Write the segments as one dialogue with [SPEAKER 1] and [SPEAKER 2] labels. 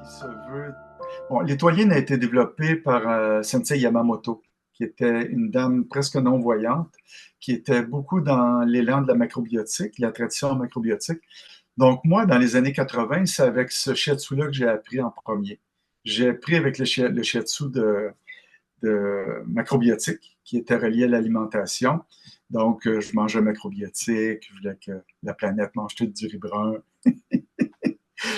[SPEAKER 1] qui se veut. Bon, l'étoiline a été développée par Sensei Yamamoto, qui était une dame presque non-voyante, qui était beaucoup dans l'élan de la macrobiotique, la tradition macrobiotique. Donc, moi, dans les années 80, c'est avec ce shiatsu-là que j'ai appris en premier. J'ai appris avec le shiatsu de macrobiotique, qui était relié à l'alimentation. Donc, je mangeais macrobiotique, je voulais que la planète mange tout du riz brun.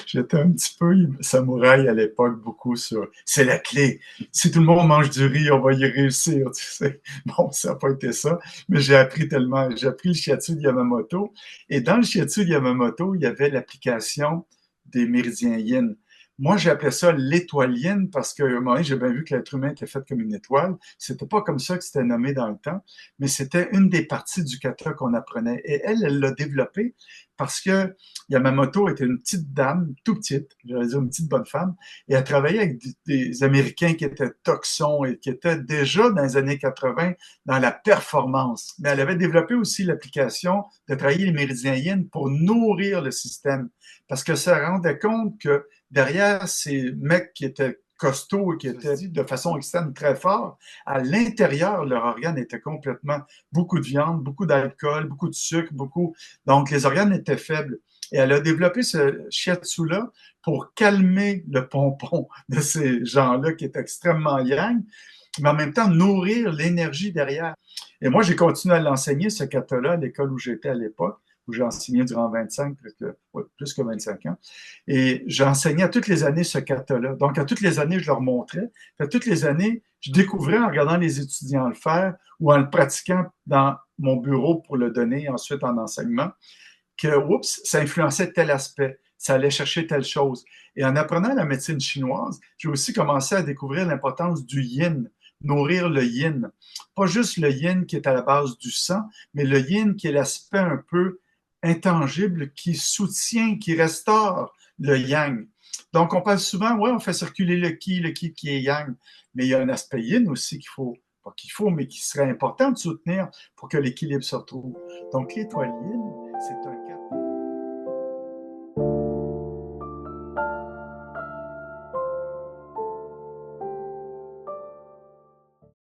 [SPEAKER 1] J'étais un petit peu samouraï à l'époque, beaucoup sur c'est la clé. Si tout le monde mange du riz, on va y réussir, tu sais. Bon, ça n'a pas été ça, mais j'ai appris tellement. J'ai appris le shiatsu de Yamamoto. Et dans le shiatsu de Yamamoto, il y avait l'application des méridiens yin. Moi, j'appelais ça l'étoile yin parce qu'à un moment donné, j'ai bien vu que l'être humain était fait comme une étoile. C'était pas comme ça que c'était nommé dans le temps, mais c'était une des parties du kata qu'on apprenait. Et elle l'a développée parce que Yamamoto était une petite dame, tout petite, j'allais dire une petite bonne femme, et elle travaillait avec des Américains qui étaient toxons et qui étaient déjà dans les années 80 dans la performance. Mais elle avait développé aussi l'application de travailler les méridiens yin pour nourrir le système. Parce que ça rendait compte que derrière ces mecs qui étaient costauds et qui étaient de façon externe très forts, à l'intérieur, leur organe était complètement beaucoup de viande, beaucoup d'alcool, beaucoup de sucre, beaucoup. Donc, les organes étaient faibles. Et elle a développé ce shiatsu-là pour calmer le pompon de ces gens-là qui étaient extrêmement yang, mais en même temps nourrir l'énergie derrière. Et moi, j'ai continué à l'enseigner, ce kata-là, à l'école où j'étais à l'époque, où j'ai enseigné durant 25, plus que 25 ans. Et j'enseignais à toutes les années ce kata-là. Donc, à toutes les années, je leur montrais. À toutes les années, je découvrais en regardant les étudiants le faire ou en le pratiquant dans mon bureau pour le donner ensuite en enseignement que, oups, ça influençait tel aspect, ça allait chercher telle chose. Et en apprenant la médecine chinoise, j'ai aussi commencé à découvrir l'importance du yin, nourrir le yin. Pas juste le yin qui est à la base du sang, mais le yin qui est l'aspect un peu intangible qui soutient, qui restaure le yang. Donc, on parle souvent, ouais, on fait circuler le ki qui est yang, mais il y a un aspect yin aussi qu'il faut, pas qu'il faut, mais qui serait important de soutenir pour que l'équilibre se retrouve. Donc, l'étoile yin, c'est un